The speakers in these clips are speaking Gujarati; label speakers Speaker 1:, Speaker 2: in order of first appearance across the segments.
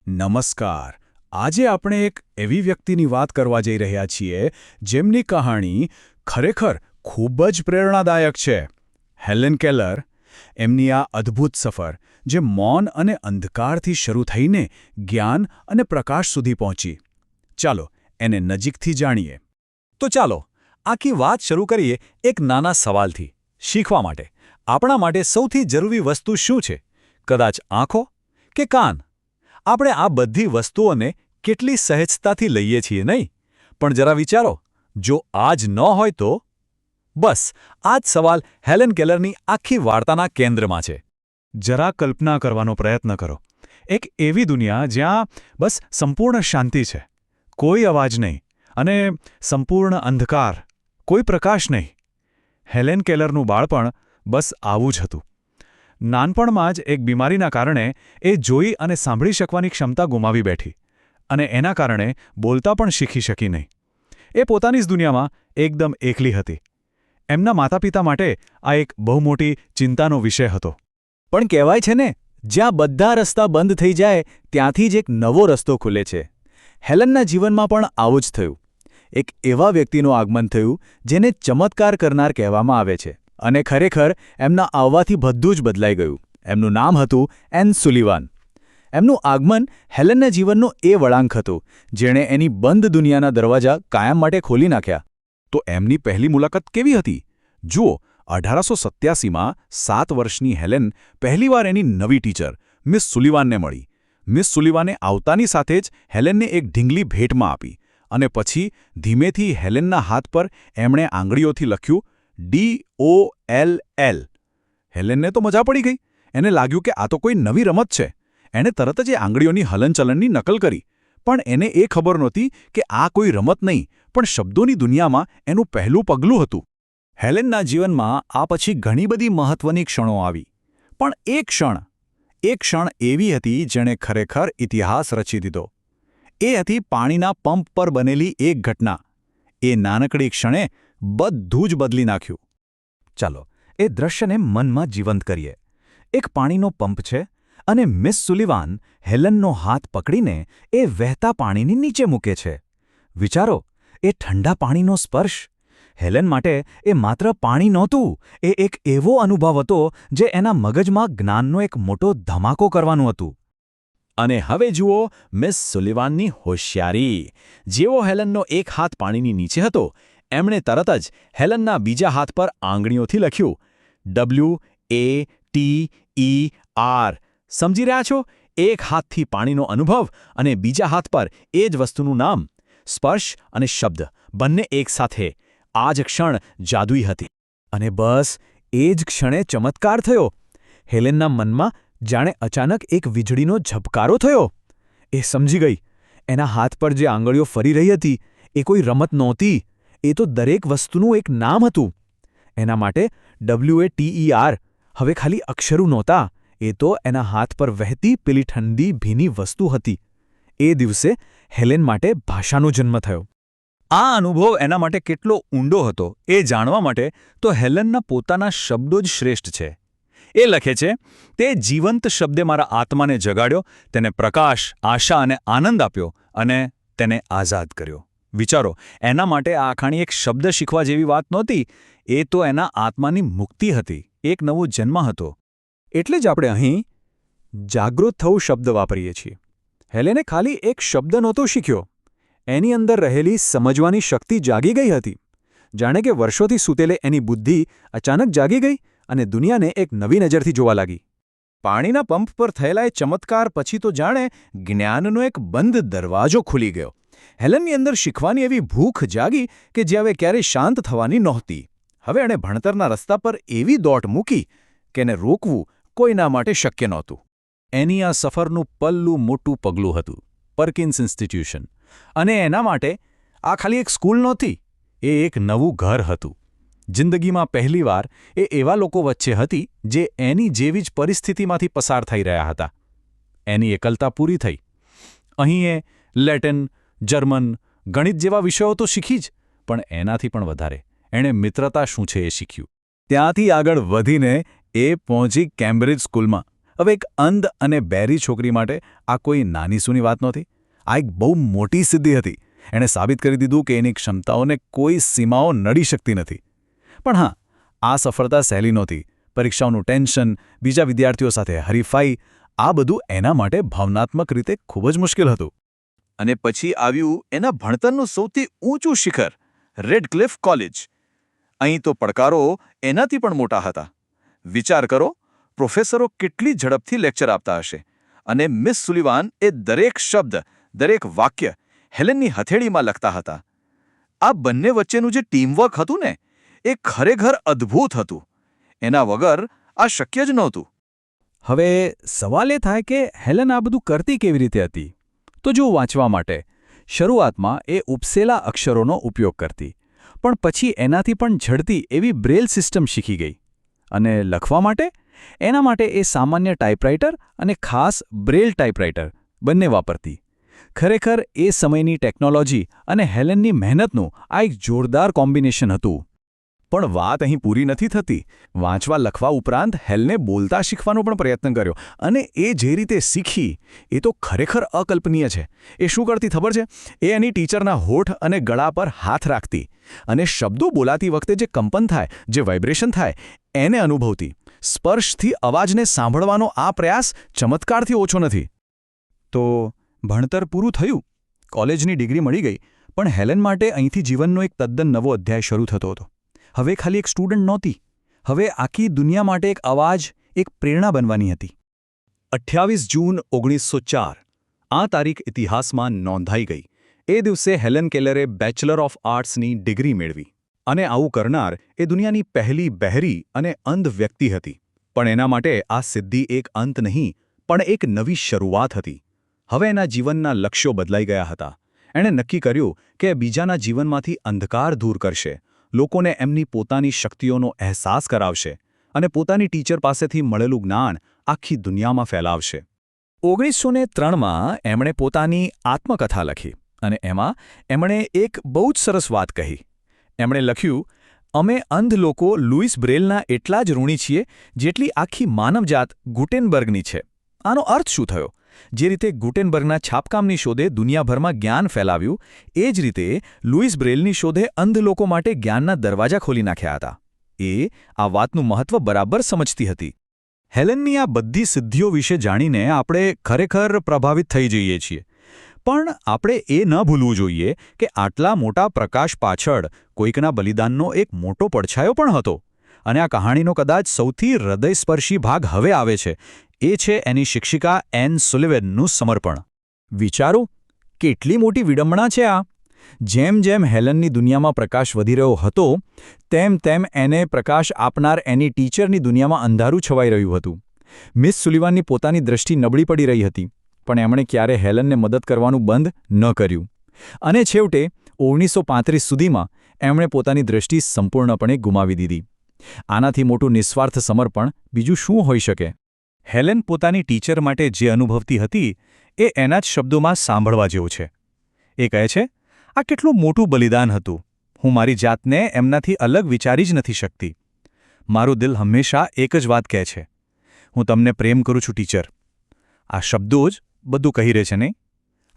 Speaker 1: નમસ્કાર. આજે આપણે એક એવી વ્યક્તિની વાત કરવા જઈ રહ્યા છીએ જેમની કહાણી ખરેખર ખૂબ જ પ્રેરણાદાયક છે. Helen Keller. એમની આ અદ્ભુત સફર જે મૌન અને અંધકારથી શરૂ થઈને જ્ઞાન અને પ્રકાશ સુધી પહોંચી. ચાલો એને નજીકથી જાણીએ.
Speaker 2: તો ચાલો આખી વાત શરૂ કરીએ એક નાના સવાલથી. શીખવા માટે આપણા માટે સૌથી જરૂરી વસ્તુ શું છે? કદાચ આંખો કે કાન? આપણે આ બધી વસ્તુઓને કેટલી સહેજતાથી લઈએ છીએ નહીં? પણ જરા વિચારો, જો આ જ ન હોય તો? બસ આ જ સવાલ હેલેન કેલરની આખી વાર્તાના કેન્દ્રમાં છે.
Speaker 3: જરા કલ્પના કરવાનો પ્રયત્ન કરો. એક એવી દુનિયા જ્યાં બસ સંપૂર્ણ શાંતિ છે, કોઈ અવાજ નહીં, અને સંપૂર્ણ અંધકાર, કોઈ પ્રકાશ નહીં. હેલેન કેલરનું બાળપણ બસ આવું જ હતું. નાનપણમાં જ એક બીમારીના કારણે એ જોઈ અને સાંભળી શકવાની ક્ષમતા ગુમાવી બેઠી, અને એના કારણે બોલતા પણ શીખી શકી નહીં. એ પોતાની જ દુનિયામાં એકદમ એકલી હતી. એમના માતાપિતા માટે આ એક બહુ મોટી ચિંતાનો વિષય હતો.
Speaker 2: પણ કહેવાય છે ને, જ્યાં બધા રસ્તા બંધ થઈ જાય ત્યાંથી જ એક નવો રસ્તો ખુલે છે. હેલનના જીવનમાં પણ આવું જ થયું. એક એવા વ્યક્તિનું આગમન થયું જેને ચમત્કાર કરનાર કહેવામાં આવે છે, અને ખરેખર એમના આવવાથી બધું જ બદલાઈ ગયું. એમનું નામ હતું એન સુલિવાન. એમનું આગમન હેલેનના જીવનનો એ વળાંક હતું જેણે એની બંધ દુનિયાના દરવાજા કાયમ માટે ખોલી નાખ્યા.
Speaker 1: તો એમની પહેલી મુલાકાત કેવી હતી? જુઓ, 1887માં 7 વર્ષની હેલેન પહેલીવાર એની નવી ટીચર મિસ સુલિવાનને મળી. મિસ સુલિવાને આવતાની સાથે જ હેલેનને એક ઢીંગલી ભેટમાં આપી, અને પછી ધીમેથી હેલેનના હાથ પર એમણે આંગળીઓથી લખ્યું DOLL. હેલેનને તો મજા પડી ગઈ. એને લાગ્યું કે આ તો કોઈ નવી રમત છે. એણે તરત જ એ આંગળીઓની હલનચલનની નકલ કરી. પણ એને એ ખબર નહોતી કે આ કોઈ રમત નહીં, પણ શબ્દોની દુનિયામાં એનું પહેલું પગલું હતું.
Speaker 2: હેલેનના જીવનમાં આ પછી ઘણી બધી મહત્વની ક્ષણો આવી. પણ એક ક્ષણ એવી હતી જેણે ખરેખર ઇતિહાસ રચી દીધો. એ હતી પાણીના પંપ પર બનેલી એક ઘટના. એ નાનકડી ક્ષણે બધું જ બદલી નાખ્યું. ચાલો એ દ્રશ્યને મનમાં જીવંત કરીએ. એક પાણીનો પંપ છે, અને મિસ સુલિવાન હેલનનો હાથ પકડીને એ વહેતા પાણીની નીચે મૂકે છે. વિચારો, એ ઠંડા પાણીનો સ્પર્શ! હેલન માટે એ માત્ર પાણી નહોતું, એ એક એવો અનુભવ હતો જે એના મગજમાં જ્ઞાનનો એક મોટો ધમાકો કરવાનું હતું. અને હવે જુઓ મિસ સુલિવાનની હોશિયારી. જેવો હેલનનો એક હાથ પાણીની નીચે હતો, એમણે તરત જ હેલનના બીજા હાથ પર આંગળીઓથી લખ્યું WATER. સમજી રહ્યા છો? એક હાથથી પાણીનો અનુભવ અને બીજા હાથ પર એ જ વસ્તુનું નામ. સ્પર્શ અને શબ્દ બંને એકસાથે. આ જ ક્ષણ જાદુઈ હતી. અને બસ એ જ ક્ષણે ચમત્કાર થયો. હેલેનના મનમાં જાણે અચાનક એક વીજળીનો ઝબકારો થયો. એ સમજી ગઈ. એના હાથ પર જે આંગળીઓ ફરી રહી હતી એ કોઈ રમત નહોતી. એ તો દરેક વસ્તુનું એક નામ હતું. એના માટે WATER હવે ખાલી અક્ષરો નહોતા, એ તો એના હાથ પર વહેતી પેલી ઠંડી ભીની વસ્તુ હતી. એ દિવસે હેલેન માટે ભાષાનો જન્મ થયો. આ અનુભવ એના માટે કેટલો ઊંડો હતો એ જાણવા માટે તો હેલનના પોતાના શબ્દો જ શ્રેષ્ઠ છે. એ લખે છે, તે જીવંત શબ્દે મારા આત્માને જગાડ્યો, તેને પ્રકાશ, આશા અને આનંદ આપ્યો, અને તેને આઝાદ કર્યો. વિચારો, એના માટે આ આખાણી એક શબ્દ શીખવા જેવી વાત નહોતી. એ તો એના આત્માની મુક્તિ હતી, એક નવો જન્મ હતો. એટલે જ આપણે અહીં જાગૃત થવું શબ્દ વાપરીએ છીએ. હેલેને ખાલી એક શબ્દ નહોતો શીખ્યો, એની અંદર રહેલી સમજવાની શક્તિ જાગી ગઈ હતી. જાણે કે વર્ષોથી સૂતેલે એની બુદ્ધિ અચાનક જાગી ગઈ અને દુનિયાને એક નવી નજરથી જોવા લાગી. પાણીના પંપ પર થયેલા એ ચમત્કાર પછી તો જાણે જ્ઞાનનો એક બંધ દરવાજો ખુલી ગયો. હેલનની અંદર શીખવાની એવી ભૂખ જાગી કે જે હવે ક્યારેય શાંત થવાની નહોતી. હવે એણે ભણતરના રસ્તા પર એવી દોટ મૂકી કે એને રોકવું કોઈના માટે શક્ય નહોતું. એની આ સફરનું પહેલું મોટું પગલું હતું પર્કિન્સ ઇન્સ્ટિટ્યુશન. અને એના માટે આ ખાલી એક સ્કૂલ નહોતી, એ એક નવું ઘર હતું. જિંદગીમાં પહેલીવાર એ એવા લોકો વચ્ચે હતી જે એની જેવી જ પરિસ્થિતિમાંથી પસાર થઈ રહ્યા હતા. એની એકલતા પૂરી થઈ. અહીં એ લેટિન, જર્મન, ગણિત જેવા વિષયો તો શીખી જ, પણ એનાથી પણ વધારે એણે મિત્રતા શું છે એ શીખ્યું. ત્યાંથી આગળ વધીને એ પહોંચી કેમ્બ્રિજ સ્કૂલમાં,
Speaker 1: હવે એક અંધ અને બેરી છોકરી માટે આ કોઈ નાની સૂની વાત નહોતી. આ એક બહુ મોટી સિદ્ધિ હતી. એણે સાબિત કરી દીધું કે એની ક્ષમતાઓને કોઈ સીમાઓ નડી શકતી નથી. પણ હા, આ સફળતા સહેલી નહોતી. પરીક્ષાઓનું ટેન્શન, બીજા વિદ્યાર્થીઓ સાથે હરીફાઈ, આ બધું એના માટે ભાવનાત્મક રીતે ખૂબ જ મુશ્કેલ હતું.
Speaker 2: અને પછી આવ્યું એના ભણતરનું સૌથી ઊંચું શિખર, રેડક્લિફ કોલેજ. અહીં તો પડકારો એનાથી પણ મોટા હતા. વિચાર કરો, પ્રોફેસરો કેટલી ઝડપથી લેક્ચર આપતા હશે, અને મિસ સુલિવાન એ દરેક શબ્દ, દરેક વાક્ય હેલેનની હથેળીમાં લખતા હતા. આ બંને વચ્ચેનું જે ટીમવર્ક હતું ને, એ ખરેખર અદ્ભુત હતું. એના વગર આ શક્ય જ નહોતું.
Speaker 1: હવે સવાલ એ થાય કે હેલન આ બધું કરતી કેવી રીતે હતી? તો જો વાંચવા માટે શરૂઆતમાં એ ઉપસેલા અક્ષરોનો ઉપયોગ કરતી, પણ પછી એનાથી પણ ઝડપી એવી બ્રેલ સિસ્ટમ શીખી ગઈ. અને લખવા માટે? એના માટે એ સામાન્ય ટાઈપરાઇટર અને ખાસ બ્રેલ ટાઈપરાઇટર બંને વાપરતી. ખરેખર એ સમયની ટેકનોલોજી અને હેલનની મહેનતનું આ એક જોરદાર કોમ્બિનેશન હતું. પણ વાત અહીં પૂરી નથી થતી. વાંચવા લખવા ઉપરાંત હેલને બોલતા શીખવાનો પણ પ્રયત્ન કર્યો, અને એ જે રીતે શીખી એ તો ખરેખર અકલ્પનીય છે. એ શું કરતી ખબર છે? એ એની ટીચરના હોઠ અને ગળા પર હાથ રાખતી અને શબ્દો બોલાતી વખતે જે કંપન થાય, જે વાઇબ્રેશન થાય, એને અનુભવતી. સ્પર્શથી અવાજને સાંભળવાનો આ પ્રયાસ ચમત્કારથી ઓછો નથી. તો ભણતર પૂરું થયું, કોલેજની ડિગ્રી મળી ગઈ, પણ હેલન માટે અહીંથી જીવનનો એક તદ્દન નવો અધ્યાય શરૂ થતો હતો. હવે ખાલી એક સ્ટુડન્ટ નહોતી, હવે આખી દુનિયા માટે એક અવાજ, એક પ્રેરણા બનવાની હતી. 28 જૂન 1904 આ તારીખ ઇતિહાસમાં નોંધાઈ ગઈ. એ દિવસે હેલન કેલરે બેચલર ઓફ આર્ટ્સની ડિગ્રી મેળવી. અને આવું કરનાર એ દુનિયાની પહેલી બહેરી અને અંધ વ્યક્તિ હતી. પણ એના માટે આ સિદ્ધિ એક અંત નહીં, પણ એક નવી શરૂઆત હતી. હવે એના જીવનના લક્ષ્યો બદલાઈ ગયા હતા. એણે નક્કી કર્યું કે બીજાના જીવનમાંથી અંધકાર દૂર કરશે, લોકોને એમની પોતાની શક્તિઓનો અહેસાસ કરાવશે અને પોતાની ટીચર પાસેથી મળેલું જ્ઞાન આખી દુનિયામાં ફેલાવશે. 1903માં એમણે પોતાની આત્મકથા લખી અને એમાં એમણે એક બહુ જ સરસ વાત કહી. એમણે લખ્યું, અમે અંધ લોકો લુઈસ બ્રેલના એટલા જ ઋણી છીએ જેટલી આખી માનવજાત ગુટેનબર્ગની છે. આનો અર્થ શું થયો? જે રીતે ગુટેનબર્ગના છાપકામની શોધે દુનિયાભરમાં જ્ઞાન ફેલાવ્યું, એ જ રીતે લુઈસ બ્રેલની શોધે અંધ લોકો માટે જ્ઞાનના દરવાજા ખોલી નાખ્યા હતા. એ આ વાતનું મહત્વ બરાબર સમજતી હતી. હેલનની આ બધી સિદ્ધિઓ વિશે જાણીને આપણે ખરેખર પ્રભાવિત થઈ જઈએ છીએ. પણ આપણે એ ન ભૂલવું જોઈએ કે આટલા મોટા પ્રકાશ પાછળ કોઈકના બલિદાનનો એક મોટો પડછાયો પણ હતો. અને આ કહાણીનો કદાચ સૌથી હૃદયસ્પર્શી ભાગ હવે આવે છે. એ છે એની શિક્ષિકા એન સુલિવનનું સમર્પણ. વિચારો, કેટલી મોટી વિડંબણા છે આ! જેમ જેમ હેલનની દુનિયામાં પ્રકાશ વધી રહ્યો હતો, તેમ તેમ એને પ્રકાશ આપનાર એની ટીચરની દુનિયામાં અંધારું છવાઈ રહ્યું હતું. મિસ સુલિવાનની પોતાની દ્રષ્ટિ નબળી પડી રહી હતી, પણ એમણે ક્યારે હેલનને મદદ કરવાનું બંધ ન કર્યું. અને છેવટે 1935 સુધીમાં એમણે પોતાની દ્રષ્ટિ સંપૂર્ણપણે ગુમાવી દીધી. આનાથી મોટું નિસ્વાર્થ સમર્પણ બીજું શું હોઈ શકે? હેલન પોતાની ટીચર માટે જે અનુભવતી હતી એ એના જ શબ્દોમાં સાંભળવા જેવું છે. એ કહે છે, આ કેટલું મોટું બલિદાન હતું. હું મારી જાતને એમનાથી અલગ વિચારી જ નથી શકતી. મારું દિલ હંમેશા એક જ વાત કહે છે, હું તમને પ્રેમ કરું છું ટીચર. આ શબ્દો જ બધું કહી રહે છે નહીં?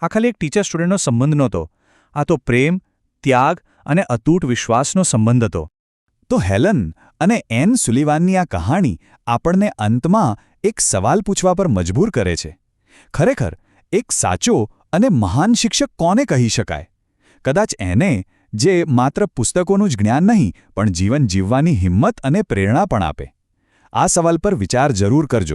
Speaker 1: આ ખાલી એક ટીચર સ્ટુડન્ટનો સંબંધ નહોતો. આ તો પ્રેમ, ત્યાગ અને અતૂટ વિશ્વાસનો સંબંધ હતો. તો હેલન અને એન સુલિવાનની આ કહાણી આપણને અંતમાં એક સવાલ પૂછવા પર મજબૂર કરે છે. ખરેખર એક સાચો અને મહાન શિક્ષક કોને કહી શકાય? કદાચ એને જે માત્ર પુસ્તકોનું જ જ્ઞાન નહીં, પણ જીવન જીવવાની હિંમત અને પ્રેરણા પણ આપે. આ સવાલ પર વિચાર જરૂર કરજો.